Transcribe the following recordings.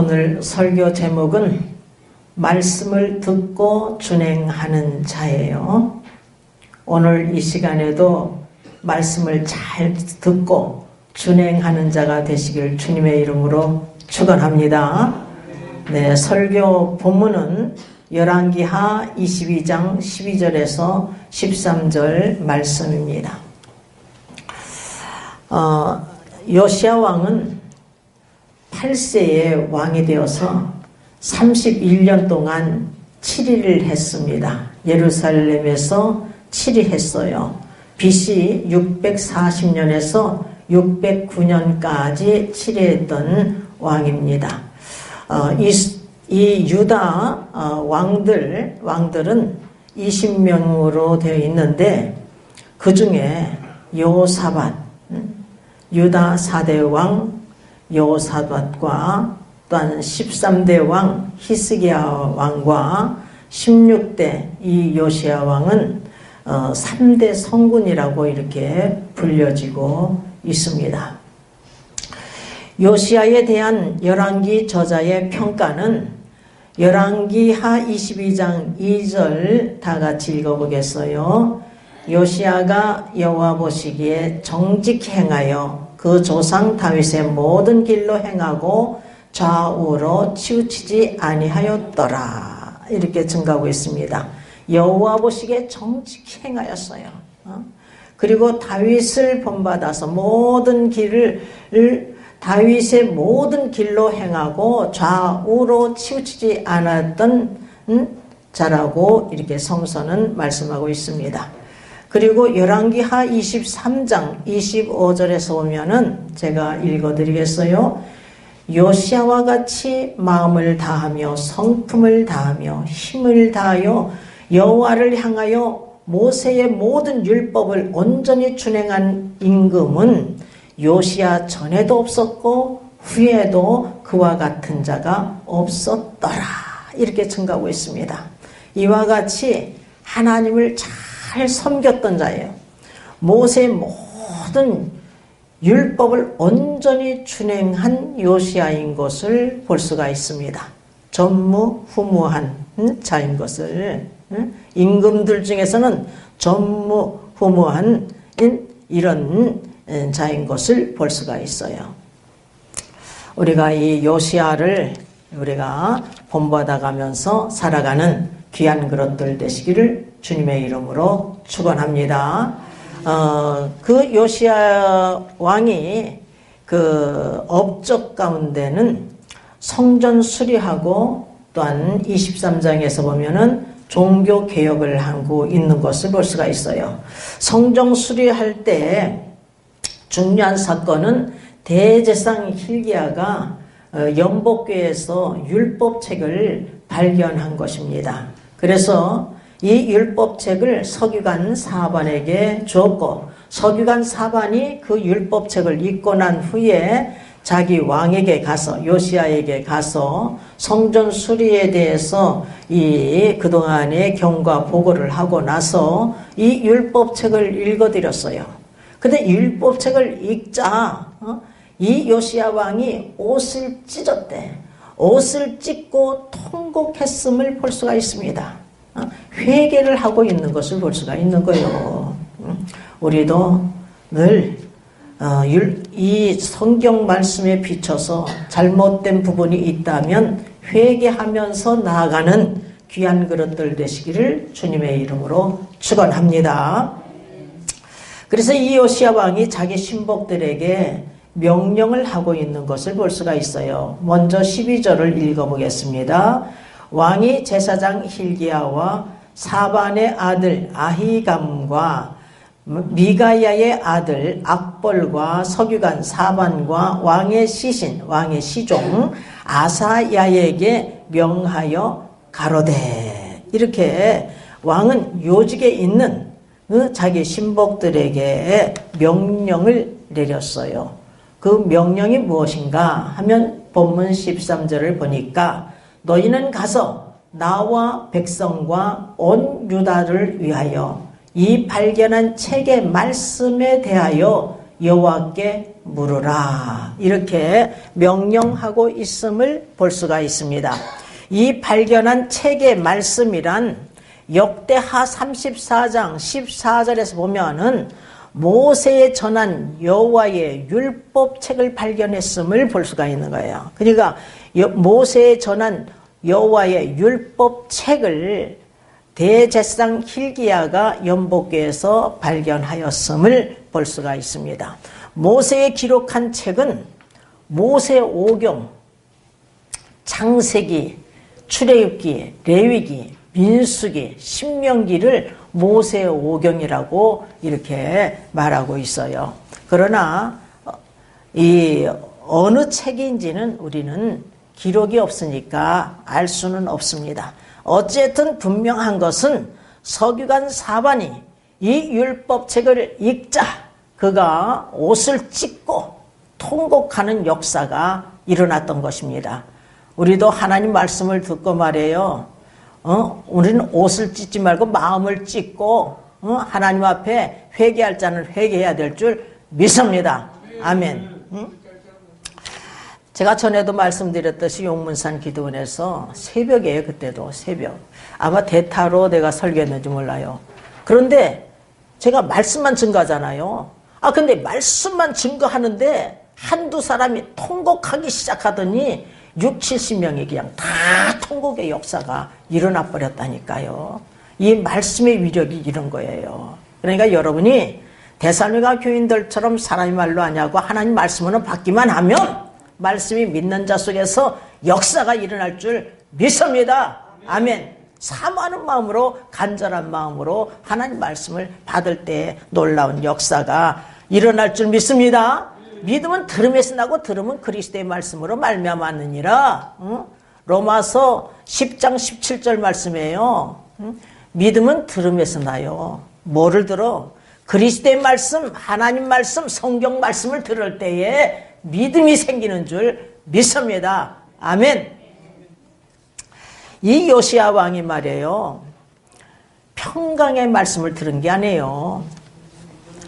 오늘 설교 제목은 말씀을 듣고 준행하는 자예요. 오늘 이 시간에도 말씀을 잘 듣고 준행하는 자가 되시길 주님의 이름으로 축원합니다. 네, 설교 본문은 열왕기하 22장 12절에서 13절 말씀입니다. 요시야 왕은 8세에 왕이 되어서 31년 동안 7위를 했습니다. 예루살렘에서 7위 했어요. BC 640년에서 609년까지 7위했던 왕입니다. 이 유다 왕들은 20명으로 되어 있는데 그 중에 여호사밧, 유다 4대 왕 여호사밧과 또한 13대 왕 히스기야 왕과 16대 이 요시야 왕은 3대 성군이라고 이렇게 불려지고 있습니다. 요시야에 대한 열왕기 저자의 평가는 열왕기하 22장 2절 다 같이 읽어보겠어요. 요시야가 여호와 보시기에 정직히 행하여 그 조상 다윗의 모든 길로 행하고 좌우로 치우치지 아니하였더라. 이렇게 증가하고 있습니다. 여호와 보시기에 정직히 행하였어요. 그리고 다윗을 본받아서 모든 길을 다윗의 모든 길로 행하고 좌우로 치우치지 않았던 자라고 이렇게 성서는 말씀하고 있습니다. 그리고 열왕기하 23장 25절에서 보면은 제가 읽어드리겠어요. 요시야와 같이 마음을 다하며 성품을 다하며 힘을 다하여 여호와를 향하여 모세의 모든 율법을 온전히 준행한 임금은 요시야 전에도 없었고 후에도 그와 같은 자가 없었더라. 이렇게 증가하고 있습니다. 이와 같이 하나님을 잘 섬겼던 자예요. 모세의 모든 율법을 온전히 준행한 요시야인 것을 볼 수가 있습니다. 전무후무한 자인 것을, 임금들 중에서는 전무후무한 이런 자인 것을 볼 수가 있어요. 우리가 이 요시야를 우리가 본받아 가면서 살아가는 귀한 그릇들 되시기를 주님의 이름으로 축원합니다. 그 요시야 왕이 그 업적 가운데는 성전 수리하고 또한 23장에서 보면은 종교 개혁을 하고 있는 것을 볼 수가 있어요. 성전 수리할 때 중요한 사건은 대제사장 hilki야가 연복궤에서 율법책을 발견한 것입니다. 그래서 이 율법책을 서기관 사반에게 주었고 서기관 사반이 그 율법책을 읽고 난 후에 자기 왕에게 가서 요시야에게 가서 성전 수리에 대해서 이 그동안의 경과 보고를 하고 나서 이 율법책을 읽어드렸어요. 근데 율법책을 읽자 이 요시야 왕이 옷을 찢었대. 옷을 찢고 통곡했음을 볼 수가 있습니다. 회개를 하고 있는 것을 볼 수가 있는 거예요. 우리도 늘 이 성경 말씀에 비춰서 잘못된 부분이 있다면 회개하면서 나아가는 귀한 그릇들 되시기를 주님의 이름으로 축원합니다. 그래서 이 요시야 왕이 자기 신복들에게 명령을 하고 있는 것을 볼 수가 있어요. 먼저 12절을 읽어보겠습니다. 왕이 제사장 hilki야와 사반의 아들 아히감과 미가야의 아들 악볼과 서기관 사반과 왕의 시신, 왕의 시종 아사야에게 명하여 가로되. 이렇게 왕은 요직에 있는 자기 신복들에게 명령을 내렸어요. 그 명령이 무엇인가 하면 본문 13절을 보니까 너희는 가서 나와 백성과 온 유다를 위하여 이 발견한 책의 말씀에 대하여 여호와께 물으라. 이렇게 명령하고 있음을 볼 수가 있습니다. 이 발견한 책의 말씀이란 역대하 34장 14절에서 보면은 모세에 전한 여호와의 율법책을 발견했음을 볼 수가 있는 거예요. 그러니까 모세에 전한 여호와의 율법책을 대제사장 hil기야가 연복궤에서 발견하였음을 볼 수가 있습니다. 모세에 기록한 책은 모세오경, 창세기, 출애굽기, 레위기, 민수기, 신명기를 모세오경이라고 이렇게 말하고 있어요. 그러나 이 어느 책인지는 우리는 기록이 없으니까 알 수는 없습니다. 어쨌든 분명한 것은 서기관 사반이 이 율법책을 읽자 그가 옷을 찢고 통곡하는 역사가 일어났던 것입니다. 우리도 하나님 말씀을 듣고 말이에요. 우리는 옷을 찢지 말고 마음을 찢고 하나님 앞에 회개할 자는 회개해야 될 줄 믿습니다. 아멘. 제가 전에도 말씀드렸듯이 용문산 기도원에서 새벽이에요. 그때도 새벽. 아마 대타로 내가 설교했는지 몰라요. 그런데 제가 말씀만 증거하잖아요. 근데 말씀만 증거하는데 한두 사람이 통곡하기 시작하더니 60-70명이 그냥 다 통곡의 역사가 일어나 버렸다니까요. 이 말씀의 위력이 이런 거예요. 그러니까 여러분이 데살로니가 교인들처럼 사람의 말로 하냐고 하나님 말씀으로 받기만 하면 말씀이 믿는 자 속에서 역사가 일어날 줄 믿습니다. 아멘. 사모하는 마음으로 간절한 마음으로 하나님 말씀을 받을 때 놀라운 역사가 일어날 줄 믿습니다. 믿음은 들음에서 나고 들음은 그리스도의 말씀으로 말미암았느니라. 로마서 10장 17절 말씀이에요. 믿음은 들음에서 나요. 뭐를 들어? 그리스도의 말씀, 하나님 말씀, 성경 말씀을 들을 때에 믿음이 생기는 줄 믿습니다. 아멘. 이 요시야 왕이 말이에요. 평강의 말씀을 들은 게 아니에요.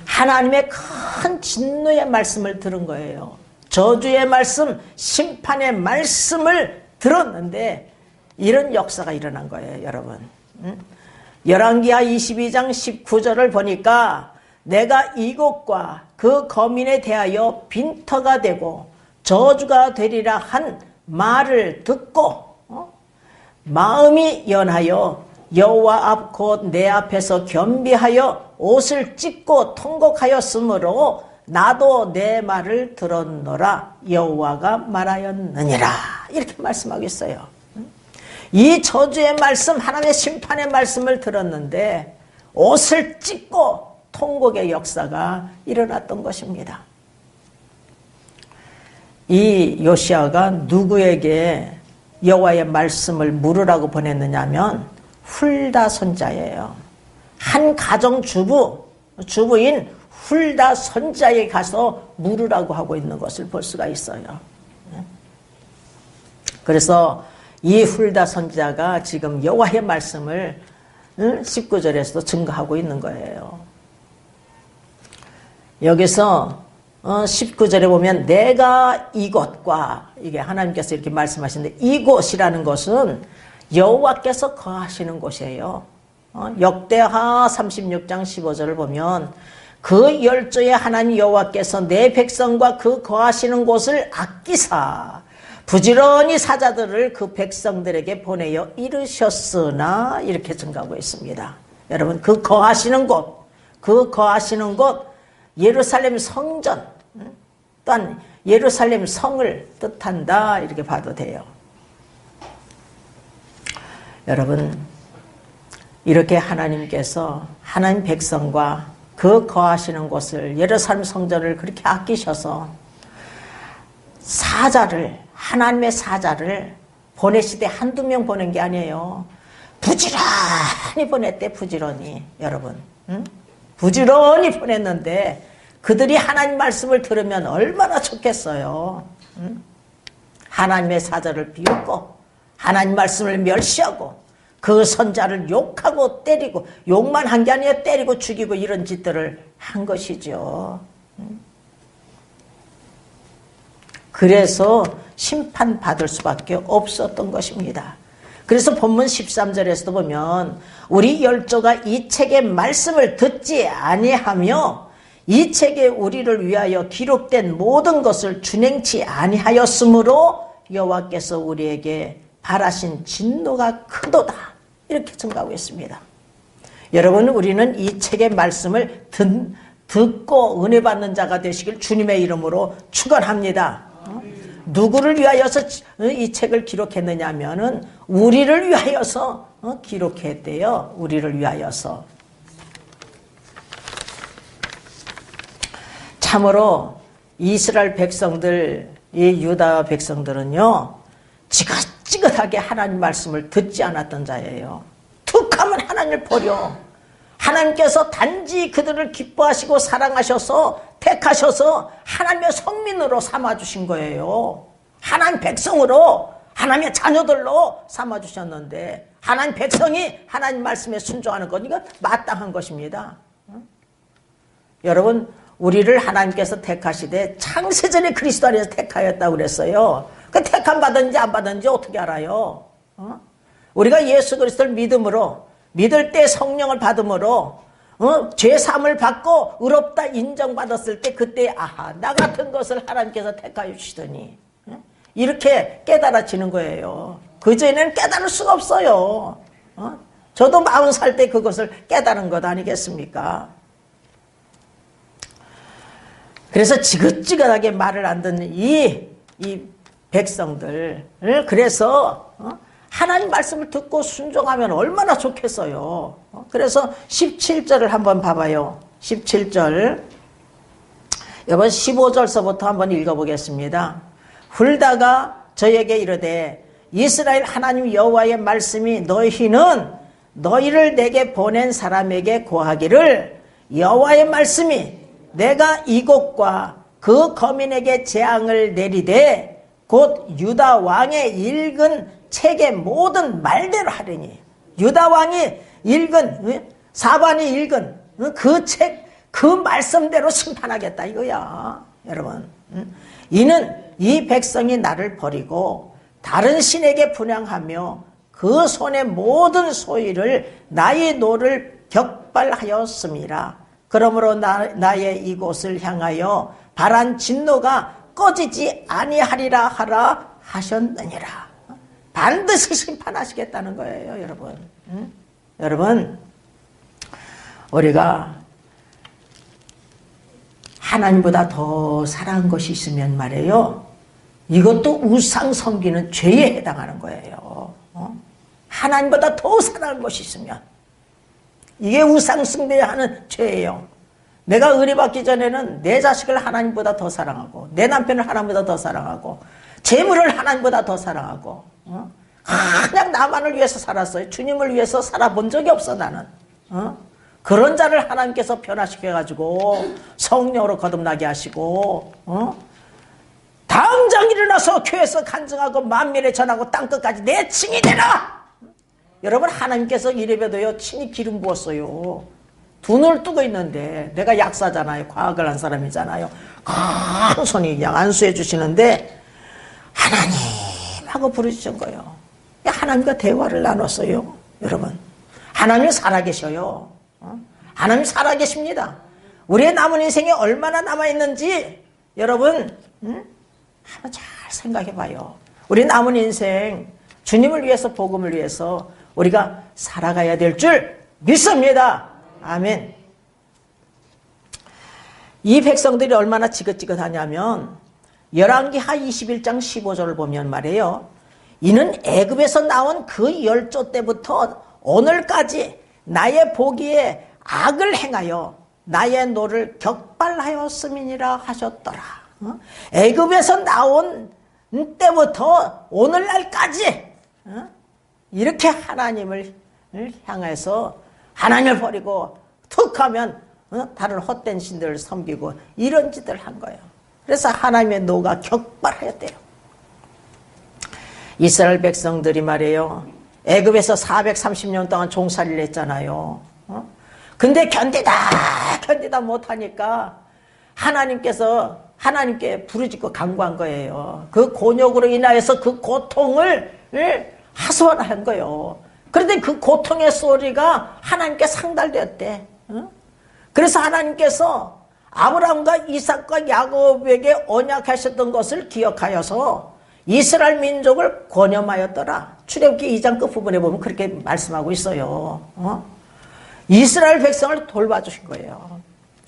하나님의 큰 진노의 말씀을 들은 거예요. 저주의 말씀, 심판의 말씀을 들었는데 이런 역사가 일어난 거예요, 여러분. 열왕기하 22장 19절을 보니까 내가 이곳과 그 거민에 대하여 빈터가 되고 저주가 되리라 한 말을 듣고 마음이 연하여 여호와 앞 곧 내 앞에서 겸비하여 옷을 찢고 통곡하였으므로 나도 내 말을 들었노라 여호와가 말하였느니라. 이렇게 말씀하고 있어요. 이 저주의 말씀, 하나님의 심판의 말씀을 들었는데 옷을 찢고 통곡의 역사가 일어났던 것입니다. 이 요시야가 누구에게 여호와의 말씀을 물으라고 보냈느냐 하면 훌다 선자예요. 한 가정 주부인 훌다 선자에 가서 물으라고 하고 있는 것을 볼 수가 있어요. 그래서 이 훌다 선자가 지금 여호와의 말씀을 19절에서도 증거하고 있는 거예요. 여기서 19절에 보면 내가 이곳과, 이게 하나님께서 이렇게 말씀하시는데 이곳이라는 것은 여호와께서 거하시는 곳이에요. 역대하 36장 15절을 보면 그 열조의 하나님 여호와께서 내 백성과 그 거하시는 곳을 아끼사 부지런히 사자들을 그 백성들에게 보내어 이르셨으나 이렇게 증가하고 있습니다. 여러분, 그 거하시는 곳 예루살렘 성전 또한 예루살렘 성을 뜻한다 이렇게 봐도 돼요. 여러분, 이렇게 하나님께서 하나님 백성과 그 거하시는 곳을 예루살렘 성전을 그렇게 아끼셔서 하나님의 사자를 보내시되 한두 명 보낸 게 아니에요. 부지런히 보냈대. 부지런히. 여러분, 부지런히 보냈는데 그들이 하나님 말씀을 들으면 얼마나 좋겠어요. 하나님의 사자를 비웃고 하나님 말씀을 멸시하고 그 선자를 욕하고 때리고, 욕만 한 게 아니라 때리고 죽이고 이런 짓들을 한 것이죠. 그래서 심판받을 수밖에 없었던 것입니다. 그래서 본문 13절에서도 보면 우리 열조가 이 책의 말씀을 듣지 아니하며 이 책에 우리를 위하여 기록된 모든 것을 준행치 아니하였으므로 여호와께서 우리에게 발하신 진노가 크도다. 이렇게 증가하고 있습니다. 여러분, 우리는 이 책의 말씀을 듣고 은혜 받는 자가 되시길 주님의 이름으로 축원합니다. 누구를 위하여서 이 책을 기록했느냐 하면은 우리를 위하여서 기록했대요. 우리를 위하여서. 참으로 이스라엘 백성들, 이 유다 백성들은요, 지긋지긋하게 하나님 말씀을 듣지 않았던 자예요. 툭 하면 하나님을 버려. 하나님께서 단지 그들을 기뻐하시고 사랑하셔서 택하셔서 하나님의 성민으로 삼아주신 거예요. 하나님 백성으로, 하나님의 자녀들로 삼아주셨는데 하나님 백성이 하나님 말씀에 순종하는 것, 이건 마땅한 것입니다. 여러분, 우리를 하나님께서 택하시되 창세전에 그리스도 안에서 택하였다고 그랬어요. 그 택함 받았는지 안 받았는지 어떻게 알아요? 우리가 예수 그리스도를 믿음으로, 믿을 때 성령을 받음으로 죄사함을 받고 의롭다 인정받았을 때 그때 아하, 나 같은 것을 하나님께서 택하여 주시더니 이렇게 깨달아지는 거예요. 그전에는 깨달을 수가 없어요. 저도 40살 때 그것을 깨달은 것 아니겠습니까? 그래서 지긋지긋하게 말을 안 듣는 이 백성들, 그래서 하나님 말씀을 듣고 순종하면 얼마나 좋겠어요. 그래서 17절을 한번 봐봐요. 17절. 이번 15절서부터 한번 읽어보겠습니다. 훌다가 저에게 이르되 이스라엘 하나님 여호와의 말씀이 너희는 너희를 내게 보낸 사람에게 고하기를 여호와의 말씀이 내가 이곳과 그 거민에게 재앙을 내리되 곧 유다 왕의 읽은 책의 모든 말대로 하리니. 유다 왕이 읽은, 사반이 읽은 그 책, 그 말씀대로 심판하겠다 이거야. 여러분, 이는 이 백성이 나를 버리고 다른 신에게 분향하며 그 손의 모든 소유를 나의 노를 격발하였음이라. 그러므로 나의 이곳을 향하여 발한 진노가 꺼지지 아니하리라 하라 하셨느니라. 반드시 심판하시겠다는 거예요, 여러분. 여러분, 우리가 하나님보다 더 사랑한 것이 있으면 말이에요, 이것도 우상 섬기는 죄에 해당하는 거예요. 하나님보다 더 사랑한 것이 있으면 이게 우상 숭배하는 죄예요. 내가 은혜 받기 전에는 내 자식을 하나님보다 더 사랑하고 내 남편을 하나님보다 더 사랑하고 재물을 하나님보다 더 사랑하고 그냥 나만을 위해서 살았어요. 주님을 위해서 살아본 적이 없어 나는. 그런 자를 하나님께서 변화시켜가지고 성령으로 거듭나게 하시고 당장 일어나서 교회에서 간증하고 만민에 전하고 땅끝까지 내 칭이 되라. 여러분, 하나님께서 이래봬도요 친히 기름 부었어요. 두 눈을 뜨고 있는데, 내가 약사잖아요. 과학을 한 사람이잖아요. 큰 손이 그냥 안수해 주시는데 하나님 하고 부르시는 거예요. 하나님과 대화를 나눴어요. 여러분, 하나님이 살아계셔요. 하나님 살아계십니다. 우리의 남은 인생이 얼마나 남아있는지 여러분 한번 잘 생각해 봐요. 우리 남은 인생 주님을 위해서, 복음을 위해서 우리가 살아가야 될 줄 믿습니다. 아멘. 이 백성들이 얼마나 지긋지긋하냐면 열왕기하 21장 15절을 보면 말이에요, 이는 애굽에서 나온 그 열조 때부터 오늘까지 나의 보기에 악을 행하여 나의 노를 격발하였음이니라 하셨더라. 애굽에서 나온 때부터 오늘날까지 이렇게 하나님을 향해서 하나님을 버리고 툭 하면 다른 헛된 신들을 섬기고 이런 짓을 한 거예요. 그래서 하나님의 노가 격발하였대요. 이스라엘 백성들이 말이에요, 애굽에서 430년 동안 종살이를 했잖아요. 근데 견디다 못하니까 하나님께서 하나님께 부르짖고 간구한 거예요. 그 곤욕으로 인하여서 그 고통을 하소연한 거예요. 그런데 그 고통의 소리가 하나님께 상달되었대. 그래서 하나님께서 아브라함과 이삭과 야곱에게 언약하셨던 것을 기억하여서 이스라엘 민족을 권념하였더라. 출애굽기 2장 끝부분에 보면 그렇게 말씀하고 있어요. 이스라엘 백성을 돌봐주신 거예요.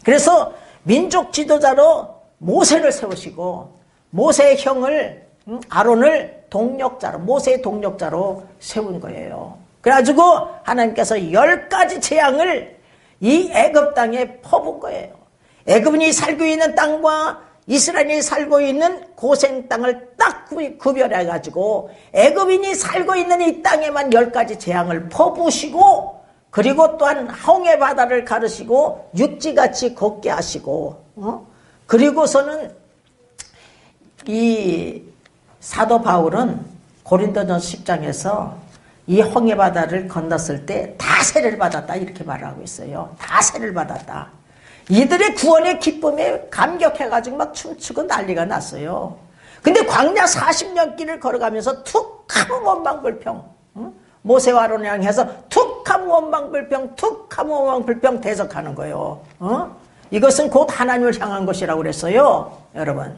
그래서 민족 지도자로 모세를 세우시고 모세의 형을 아론을 동력자로, 모세의 동력자로 세운 거예요. 그래가지고 하나님께서 10가지 재앙을 이 애굽 땅에 퍼본 거예요. 애굽인이 살고 있는 땅과 이스라엘이 살고 있는 고생 땅을 딱 구별해가지고 애굽인이 살고 있는 이 땅에만 10가지 재앙을 퍼부시고, 그리고 또한 홍해 바다를 가르시고 육지같이 걷게 하시고, 그리고서는 이 사도 바울은 고린도전서 10장에서 이 홍해 바다를 건넜을 때 다 세례를 받았다 이렇게 말하고 있어요. 다 세례를 받았다. 이들의 구원의 기쁨에 감격해가지고 막 춤추고 난리가 났어요. 근데 광야 40년 길을 걸어가면서 툭하면 원망불평, 모세와 아론을 향해서 툭하면 원망불평, 툭하면 원망불평 대적하는 거예요. 이것은 곧 하나님을 향한 것이라고 그랬어요, 여러분.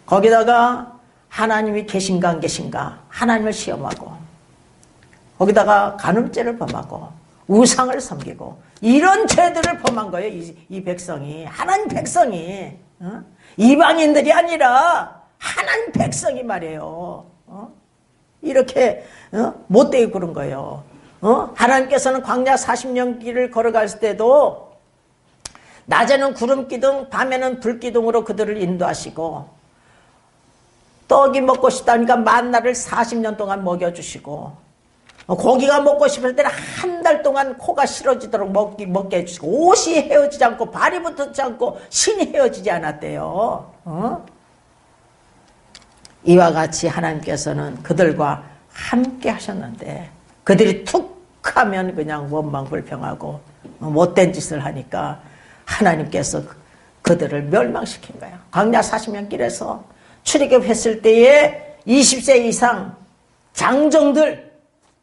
거기다가 하나님이 계신가 안 계신가 하나님을 시험하고, 거기다가 간음죄를 범하고 우상을 섬기고 이런 죄들을 범한 거예요. 이 백성이, 하나님 백성이, 이방인들이 아니라 하나님 백성이 말이에요. 이렇게 못되게 그런 거예요. 하나님께서는 광야 40년 길을 걸어갈 때도 낮에는 구름기둥, 밤에는 불기둥으로 그들을 인도하시고, 떡이 먹고 싶다니까 만나를 40년 동안 먹여주시고, 고기가 먹고 싶을 때는 한 달 동안 코가 싫어지도록 먹게 해주시고, 옷이 헤어지지 않고 발이 붙지 않고 신이 헤어지지 않았대요. 이와 같이 하나님께서는 그들과 함께 하셨는데, 그들이 툭 하면 그냥 원망불평하고 못된 짓을 하니까 하나님께서 그들을 멸망시킨 거예요. 광야 40년 길에서 출애굽했을 때에 20세 이상 장정들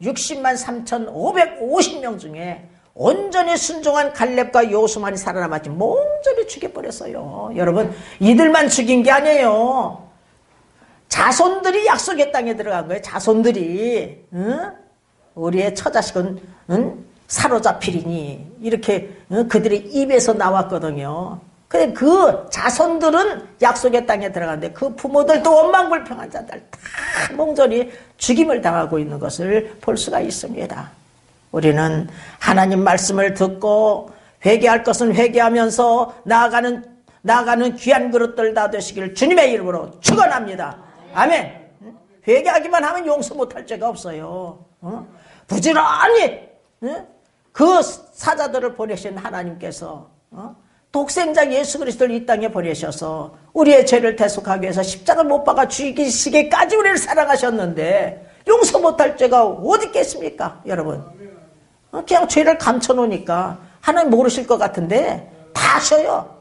60만 3,550명 중에 온전히 순종한 갈렙과 여호수아만이 살아남았지 몽절히 죽여버렸어요. 여러분, 이들만 죽인 게 아니에요. 자손들이 약속의 땅에 들어간 거예요. 자손들이. 우리의 처자식은 사로잡히리니 이렇게 그들의 입에서 나왔거든요. 근데 그 자손들은 약속의 땅에 들어갔는데 그 부모들도 원망불평한 자들 다 몽절히 죽임을 당하고 있는 것을 볼 수가 있습니다. 우리는 하나님 말씀을 듣고 회개할 것은 회개하면서 나아가는 귀한 그릇들 다 되시기를 주님의 이름으로 축원합니다. 아멘. 회개하기만 하면 용서 못할 죄가 없어요. 부지런히 그 사자들을 보내신 하나님께서 독생자 예수 그리스도를 이 땅에 보내셔서 우리의 죄를 대속하기 위해서 십자가를 못 박아 죽이시기까지 우리를 사랑하셨는데 용서 못할 죄가 어디 있겠습니까, 여러분? 그냥 죄를 감춰놓으니까 하나님 모르실 것 같은데 다 아셔요.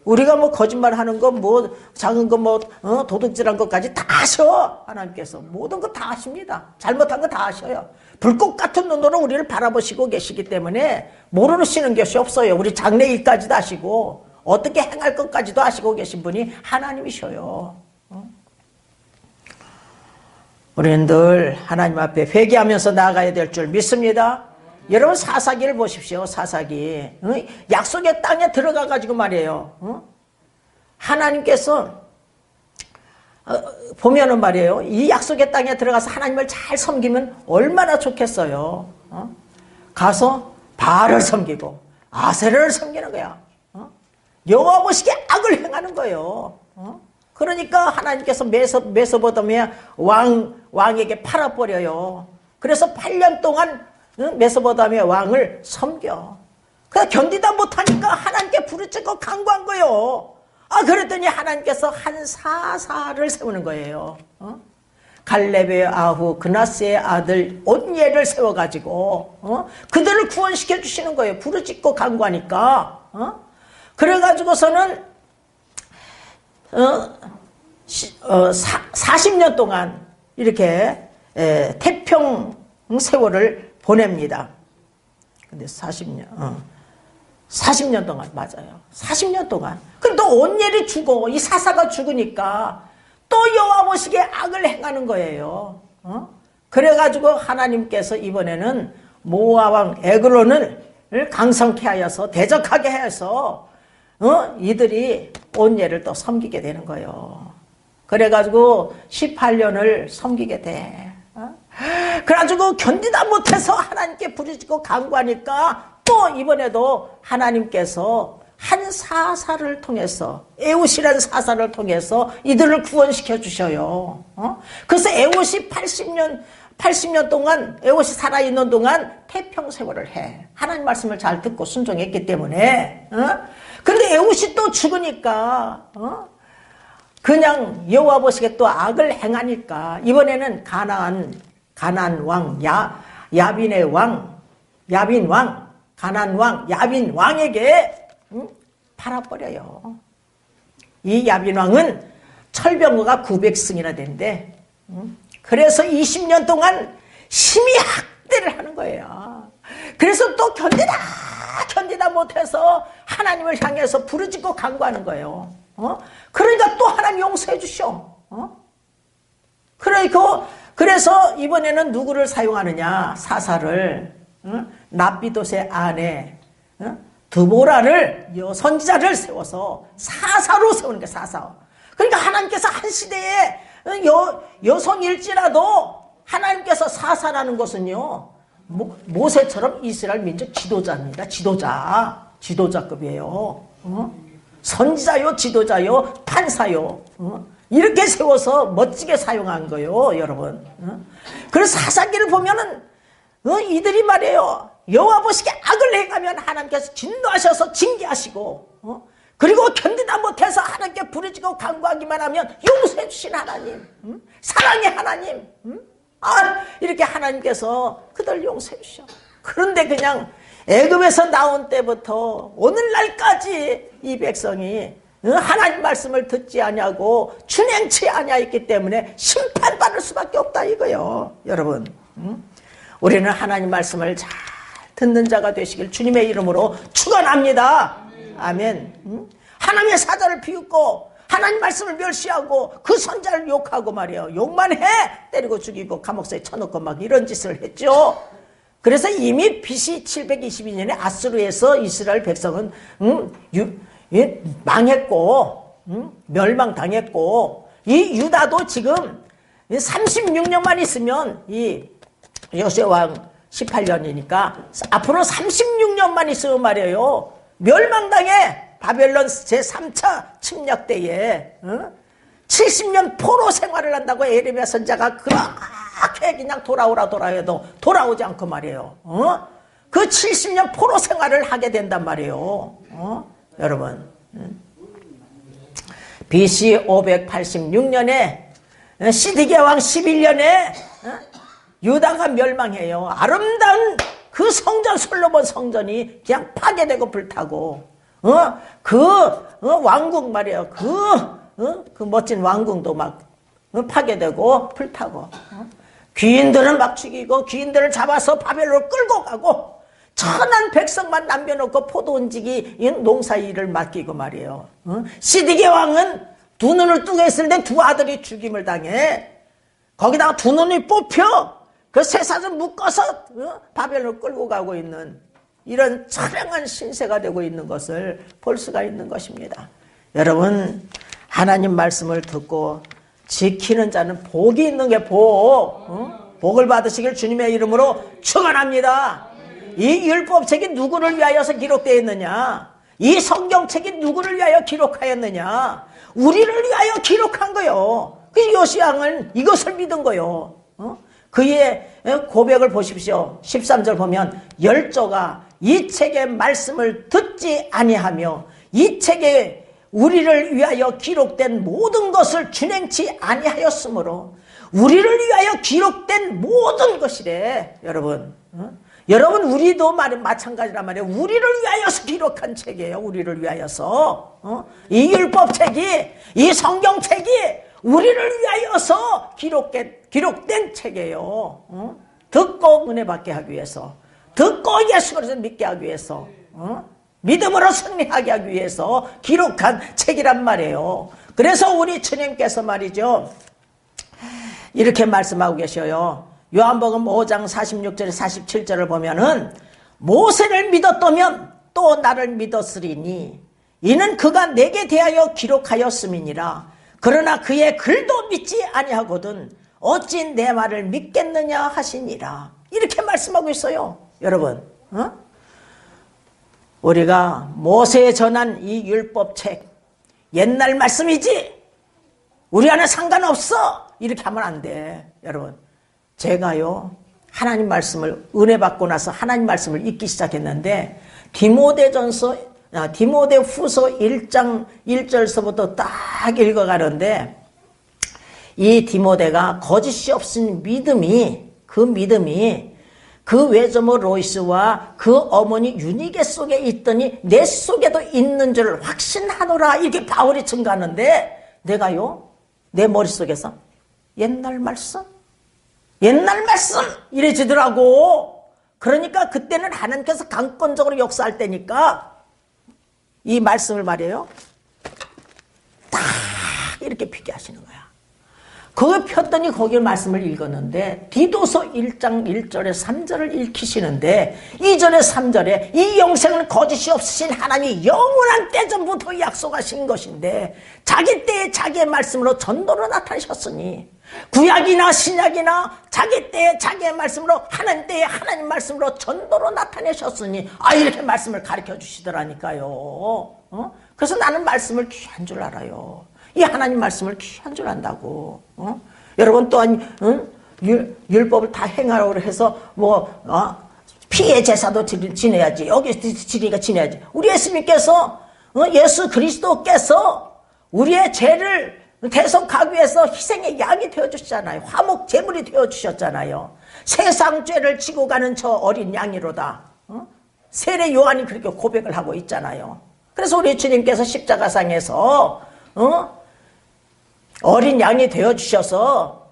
우리가 뭐 거짓말하는 거, 뭐 작은 거, 뭐 도둑질한 것까지 다 아셔. 하나님께서 모든 거 다 아십니다. 잘못한 거 다 아셔요. 불꽃 같은 눈으로 우리를 바라보시고 계시기 때문에 모르시는 것이 없어요. 우리 장래 일까지도 아시고 어떻게 행할 것까지도 아시고 계신 분이 하나님이셔요. 우리는 늘 하나님 앞에 회개하면서 나아가야 될 줄 믿습니다. 여러분, 사사기를 보십시오. 사사기. 약속의 땅에 들어가 가지고 말이에요. 하나님께서 보면은 말이에요. 이 약속의 땅에 들어가서 하나님을 잘 섬기면 얼마나 좋겠어요. 가서 바알을 섬기고 아세라를 섬기는 거야. 여호와 보시기에 악을 행하는 거예요. 그러니까 하나님께서 메소포타미아 왕에게 팔아버려요. 그래서 8년 동안 메소포타미아 왕을 섬겨. 그래서 견디다 못하니까 하나님께 부르짖고 간구한 거예요. 그랬더니 하나님께서 한 사사를 세우는 거예요. 갈렙의 아후 그나스의 아들 온니엘을 세워가지고 그들을 구원시켜 주시는 거예요. 부르짖고 간구하니까. 그래가지고서는 40년 동안 이렇게 태평 세월을 보냅니다. 근데 40년 동안, 맞아요. 40년 동안. 그럼 또 온엘이 죽어. 이 사사가 죽으니까 또 여호와 보시기에 악을 행하는 거예요. 그래가지고 하나님께서 이번에는 모압 왕 에글론을 강성케 하여서 대적하게 해서 이들이 온엘을 또 섬기게 되는 거예요. 그래가지고 18년을 섬기게 돼. 그래가지고 견디다 못해서 하나님께 부르짖고 간구하니까 또 이번에도 하나님께서 한 사사를 통해서, 에웃이라는 사사를 통해서 이들을 구원시켜 주셔요. 그래서 에웃이 80년 동안, 에웃이 살아있는 동안 태평세월을 해. 하나님 말씀을 잘 듣고 순종했기 때문에. 근데 에웃이 또 죽으니까, 그냥 여호와 보시기에 또 악을 행하니까, 이번에는 가나안 왕, 야빈 왕, 가나안 왕, 야빈 왕에게 팔아버려요. 이 야빈 왕은 철병거가 900승이나 된대. 그래서 20년 동안 심히 학대를 하는 거예요. 그래서 또 견디다 못해서 하나님을 향해서 부르짖고 간구하는 거예요. 그러니까 또 하나님 용서해 주셔. 그래서 이번에는 누구를 사용하느냐? 사사를, 납비돗의 아내, 드보라를, 선지자를 세워서 사사로 세우는 게 사사. 그러니까 하나님께서 한 시대에 여성일지라도 하나님께서 사사라는 것은요, 모세처럼 이스라엘 민족 지도자입니다. 지도자급이에요. 선지자요, 지도자요, 판사요. 이렇게 세워서 멋지게 사용한 거예요, 여러분. 그래서 사사기를 보면은 이들이 말이에요, 여호와 보시기에 악을 행하면 하나님께서 진노하셔서 징계하시고, 그리고 견디다 못해서 하나님께 부르짖고 간구하기만 하면 용서해 주신 하나님, 사랑의 하나님, 이렇게 하나님께서 그들 용서해 주셔. 그런데 그냥 애굽에서 나온 때부터 오늘날까지 이 백성이 하나님 말씀을 듣지 아니하고 준행치 아니하였기 때문에 심판받을 수밖에 없다 이거요, 여러분. 우리는 하나님 말씀을 잘 듣는 자가 되시길 주님의 이름으로 축원합니다. 아멘. 하나님의 사자를 비웃고 하나님 말씀을 멸시하고 그 선자를 욕하고 말이에요. 욕만 해 때리고 죽이고 감옥에 쳐놓고 막 이런 짓을 했죠. 그래서 이미 BC 722년에 아수르에서 이스라엘 백성은 망했고 멸망당했고, 이 유다도 지금 36년만 있으면, 이 요시아 왕 18년이니까 앞으로 36년만 있으면 말이에요, 멸망당해. 바벨론 제3차 침략 때에 70년 포로 생활을 한다고 에레미야 선자가 그렇게 그냥 돌아오라 해도 돌아오지 않고 말이에요. 그 70년 포로 생활을 하게 된단 말이에요. 여러분, BC 586년에 시드기야 왕 11년에 유다가 멸망해요. 아름다운 그 성전, 솔로몬 성전이 그냥 파괴되고 불타고, 왕궁 말이에요. 그 멋진 왕궁도 막 파괴되고 불타고, 귀인들은 막 죽이고 귀인들을 잡아서 바벨론으로 끌고 가고, 천한 백성만 남겨놓고 포도원지기 농사 일을 맡기고 말이에요. 시드기야 왕은 두 눈을 뜨고 있을 때 두 아들이 죽임을 당해. 거기다가 두 눈이 뽑혀 그 쇠사슬 묶어서 바벨론으로 끌고 가고 있는 이런 처량한 신세가 되고 있는 것을 볼 수가 있는 것입니다. 여러분, 하나님 말씀을 듣고 지키는 자는 복이 있는 게 복을 받으시길 주님의 이름으로 축원합니다. 이 율법책이 누구를 위하여서 기록되어 있느냐? 이 성경책이 누구를 위하여 기록하였느냐? 우리를 위하여 기록한 거요. 그 요시야는 이것을 믿은 거요. 그의 고백을 보십시오. 13절 보면, 열조가 이 책의 말씀을 듣지 아니하며 이 책에 우리를 위하여 기록된 모든 것을 준행치 아니하였으므로, 우리를 위하여 기록된 모든 것이래. 여러분, 여러분 우리도 마찬가지란 말이에요. 우리를 위하여서 기록한 책이에요. 우리를 위하여서. 이 율법책이, 이 성경책이 우리를 위하여서 기록된 책이에요. 듣고 은혜 받게 하기 위해서, 듣고 예수 그리스도를 믿게 하기 위해서, 믿음으로 승리하게 하기 위해서 기록한 책이란 말이에요. 그래서 우리 주님께서 말이죠, 이렇게 말씀하고 계셔요. 요한복음 5장 46절 47절을 보면은 모세를 믿었다면 또 나를 믿었으리니 이는 그가 내게 대하여 기록하였음이니라. 그러나 그의 글도 믿지 아니하거든 어찌 내 말을 믿겠느냐 하시니라. 이렇게 말씀하고 있어요. 여러분, 우리가 모세에 전한 이 율법책, 옛날 말씀이지 우리 안에 상관없어 이렇게 하면 안 돼. 여러분, 제가요 하나님 말씀을 은혜 받고 나서 하나님 말씀을 읽기 시작했는데 디모데후서 1장 1절서부터 딱 읽어가는데, 이 디모데가 거짓이 없은 믿음이, 그 외조모 로이스와 그 어머니 유니게 속에 있더니 내 속에도 있는 줄 확신하노라, 이렇게 바울이 증가하는데, 내가요 내 머릿속에서 옛날 말씀 이래지더라고. 그러니까 그때는 하나님께서 강권적으로 역사할 때니까 이 말씀을 말이에요 딱 이렇게 피게 하시는 거야. 그걸 폈더니 거기 말씀을 읽었는데 디도서 1장 1절에 3절을 읽히시는데 2절에 3절에 이 영생은 거짓이 없으신 하나님이 영원한 때전부터 약속하신 것인데 자기 때에 자기의 말씀으로 전도로 나타나셨으니, 구약이나 신약이나 자기 때에 자기의 말씀으로, 하나님 때에 하나님 말씀으로 전도로 나타내셨으니, 이렇게 말씀을 가르쳐 주시더라니까요. 그래서 나는 말씀을 귀한 줄 알아요. 이 하나님 말씀을 귀한 줄 안다고. 여러분 또한 율법을 다 행하라고 해서 피해 제사도 지내야지, 여기 지내야지. 우리 예수님께서, 예수 그리스도께서 우리의 죄를 대속하기 위해서 희생의 양이 되어주시잖아요. 화목 제물이 되어주셨잖아요. 세상 죄를 지고 가는 저 어린 양이로다. 세례 요한이 그렇게 고백을 하고 있잖아요. 그래서 우리 주님께서 십자가상에서 어린 양이 되어주셔서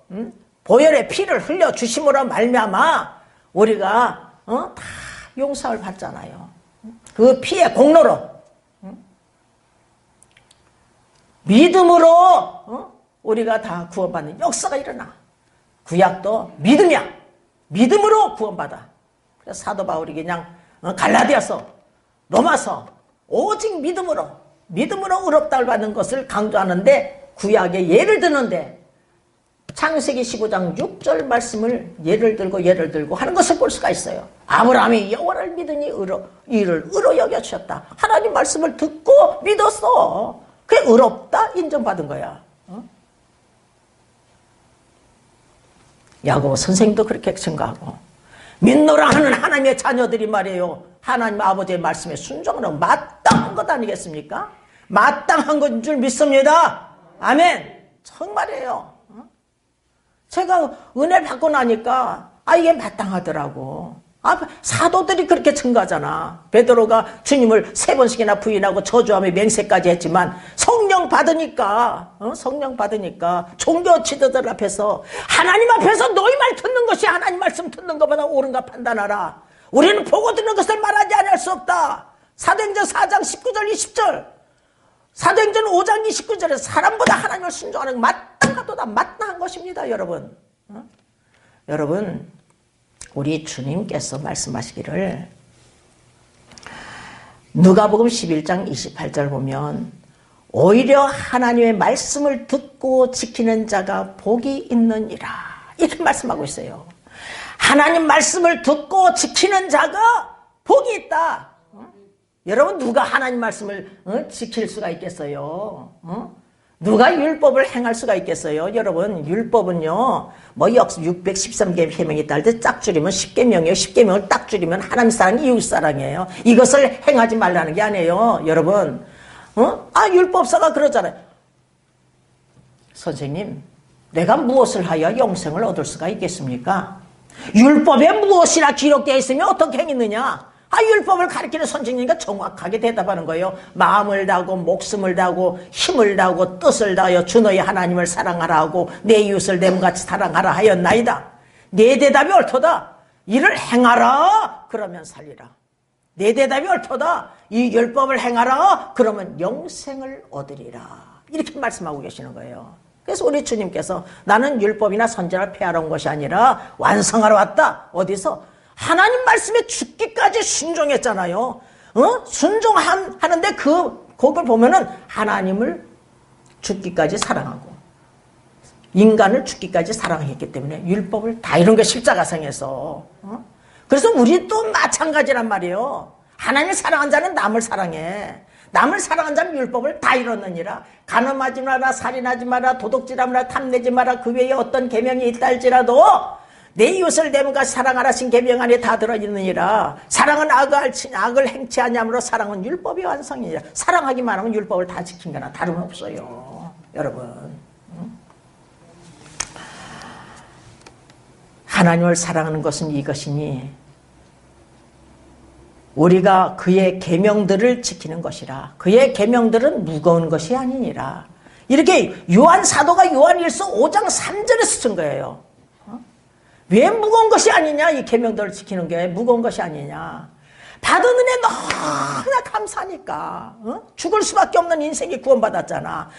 보혈의 피를 흘려주심으로 말미암아 우리가 다 용서를 받잖아요. 그 피의 공로로, 믿음으로 우리가 다 구원받는 역사가 일어나. 구약도 믿음이야. 믿음으로 구원받아. 그래서 사도 바울이 그냥 갈라디아서, 로마서 오직 믿음으로 의롭다를 받는 것을 강조하는데, 구약에 예를 드는데 창세기 15장 6절 말씀을 예를 들고 하는 것을 볼 수가 있어요. 아브라함이 여호와를 믿으니 이를 의로 여겨주셨다. 하나님 말씀을 듣고 믿었어. 그게 의롭다 인정받은 거야. 야고보 선생님도 그렇게 증거하고, 믿노라 하는 하나님의 자녀들이 말이에요, 하나님 아버지의 말씀에 순종하는 마땅한 것 아니겠습니까? 마땅한 것인 줄 믿습니다. 아멘. 정말이에요. 제가 은혜를 받고 나니까 이게 마땅하더라고. 사도들이 그렇게 증거하잖아. 베드로가 주님을 3번씩이나 부인하고 저주하며 맹세까지 했지만 성령 받으니까 종교 지도자들 앞에서, 하나님 앞에서 너희 말 듣는 것이 하나님 말씀 듣는 것보다 옳은가 판단하라. 우리는 보고 듣는 것을 말하지 않을 수 없다. 사도행전 4장 19절 20절, 사도행전 5장 29절에 사람보다 하나님을 순종하는 마땅하도다. 마땅한 것입니다. 여러분. 여러분, 우리 주님께서 말씀하시기를, 누가복음 11장 28절 보면 오히려 하나님의 말씀을 듣고 지키는 자가 복이 있느니라, 이렇게 말씀하고 있어요. 하나님 말씀을 듣고 지키는 자가 복이 있다. 여러분, 누가 하나님 말씀을 지킬 수가 있겠어요? 누가 율법을 행할 수가 있겠어요? 여러분, 율법은요, 613개 계명이 있다 할 때 짝 줄이면 10계명이에요. 10계명을 딱 줄이면 하나님 사랑, 이웃 사랑이에요. 이것을 행하지 말라는 게 아니에요. 여러분, 율법사가 그러잖아요. 선생님, 내가 무엇을 하여 영생을 얻을 수가 있겠습니까? 율법에 무엇이나 기록되어 있으면 어떻게 행했느냐? 율법을 가르치는 선생님이니까 정확하게 대답하는 거예요. 마음을 다하고 목숨을 다하고 힘을 다하고 뜻을 다하여 주 너희 하나님을 사랑하라 하고 내 이웃을 내 몸같이 사랑하라 하였나이다. 내 대답이 옳도다. 이를 행하라. 그러면 살리라. 내 대답이 옳도다. 이 율법을 행하라. 그러면 영생을 얻으리라. 이렇게 말씀하고 계시는 거예요. 그래서 우리 주님께서 나는 율법이나 선지자를 폐하러 온 것이 아니라 완성하러 왔다. 어디서? 하나님 말씀에 죽기까지 순종했잖아요. 순종하는데 그걸 보면은 하나님을 죽기까지 사랑하고 인간을 죽기까지 사랑했기 때문에 율법을 다 이룬 게 십자가상에서. 그래서 우리도 마찬가지란 말이에요. 하나님을 사랑한 자는 남을 사랑해. 남을 사랑한 자는 율법을 다 이뤘느니라. 간음하지 마라, 살인하지 마라, 도둑질하지 마라, 탐내지 마라. 그 외에 어떤 계명이 있다 할지라도 내 이웃을 내 몸과 사랑하라 신 계명 안에 다 들어있느니라. 사랑은 악을 행치 아니함으로 사랑은 율법의 완성이니라. 사랑하기만 하면 율법을 다 지킨 거나 다름없어요. 여러분. 하나님을 사랑하는 것은 이것이니 우리가 그의 계명들을 지키는 것이라. 그의 계명들은 무거운 것이 아니니라. 이렇게 요한 사도가 요한일서 5장 3절에서 쓴 거예요. 왜 무거운 것이 아니냐? 이 계명들을 지키는 게 무거운 것이 아니냐? 받은 은혜 너무나 감사하니까 죽을 수밖에 없는 인생이 구원받았잖아.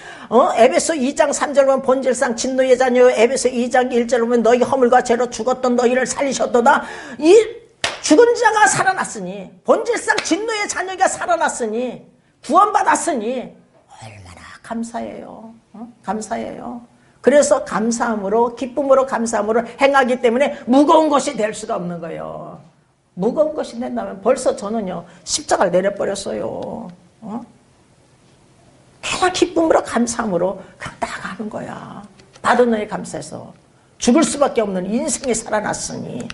에베소 2장 3절 보면 본질상 진노의 자녀, 에베소 2장 1절 보면 너희 허물과 죄로 죽었던 너희를 살리셨도다. 이 죽은 자가 살아났으니, 본질상 진노의 자녀가 살아났으니, 구원받았으니 얼마나 감사해요. 감사해요. 그래서 감사함으로, 기쁨으로 감사함으로 행하기 때문에 무거운 것이 될 수가 없는 거예요. 무거운 것이 된다면 벌써 저는요 십자가를 내려버렸어요. 그냥 기쁨으로 감사함으로 그냥 나가는 거야. 받은 은혜에 감사해서 죽을 수밖에 없는 인생이 살아났으니.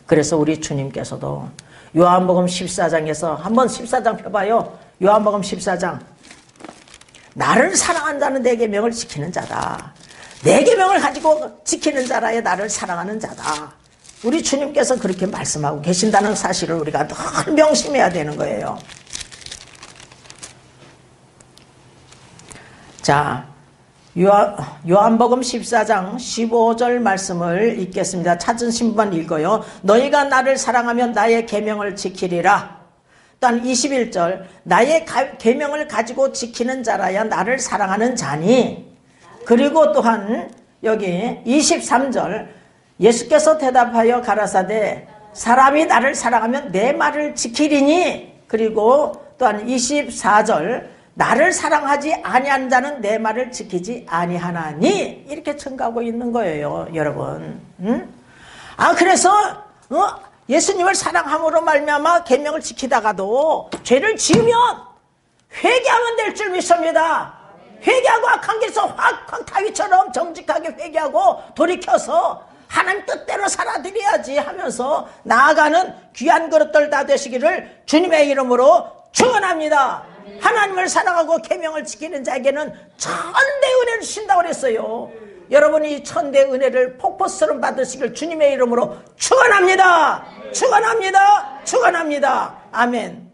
그래서 우리 주님께서도 요한복음 14장에서 한번 14장 펴봐요. 요한복음 14장. 나를 사랑하는 자는 내 계명을 지키는 자다. 내 계명을 가지고 지키는 자라야 나를 사랑하는 자다. 우리 주님께서 그렇게 말씀하고 계신다는 사실을 우리가 늘 명심해야 되는 거예요. 자, 요한복음 14장 15절 말씀을 읽겠습니다. 찾으신 분 읽어요. 너희가 나를 사랑하면 나의 계명을 지키리라. 또한 21절 나의 계명을 가지고 지키는 자라야 나를 사랑하는 자니. 그리고 또한 여기 23절 예수께서 대답하여 가라사대 사람이 나를 사랑하면 내 말을 지키리니. 그리고 또한 24절 나를 사랑하지 아니한 자는 내 말을 지키지 아니하나니. 이렇게 증가하고 있는 거예요, 여러분. 그래서 예수님을 사랑함으로 말미암아 계명을 지키다가도 죄를 지으면 회개하면 될 줄 믿습니다. 회개하고 악한 길에서 확 다윗처럼 정직하게 회개하고 돌이켜서 하나님 뜻대로 살아드려야지 하면서 나아가는 귀한 그릇들 다 되시기를 주님의 이름으로 축원합니다. 하나님을 사랑하고 계명을 지키는 자에게는 천대 은혜를 주신다고 그랬어요. 여러분이 천대 은혜를 폭포처럼 받으시길 주님의 이름으로 축원합니다. 축원합니다. 축원합니다. 아멘.